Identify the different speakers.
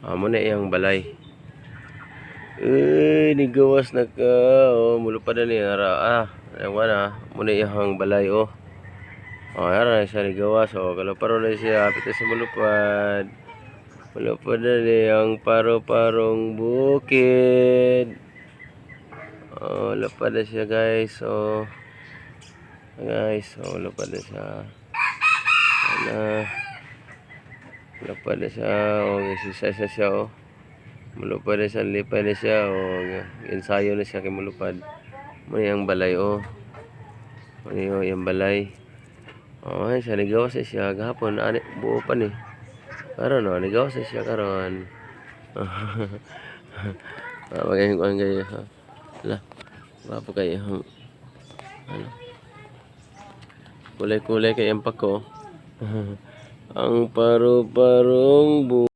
Speaker 1: Amo na iyang balay. Nigawas na ka. Mulupad na niya. Ewan na. Muna iyang balay, ara na siya nigawas. Kalaparo na siya. Pito sa mulupad. Mulupad na niyang paro-parong bukid. Lapad na siya, guys. Lapad na siya. Lapad na siya. Exercise na siya, Mulupad na siya, lipay na siya, ensayo na siya kay mulupad. Muna yung balay, Muna yung balay. Siya, nigawas na siya. Gahapon, buo pa ni. Karon, nigawas na siya, karon. Magayon ko ang gayo, Hala, mapo kayo. Kulay-kulay kay empak ko. Ang paro-parong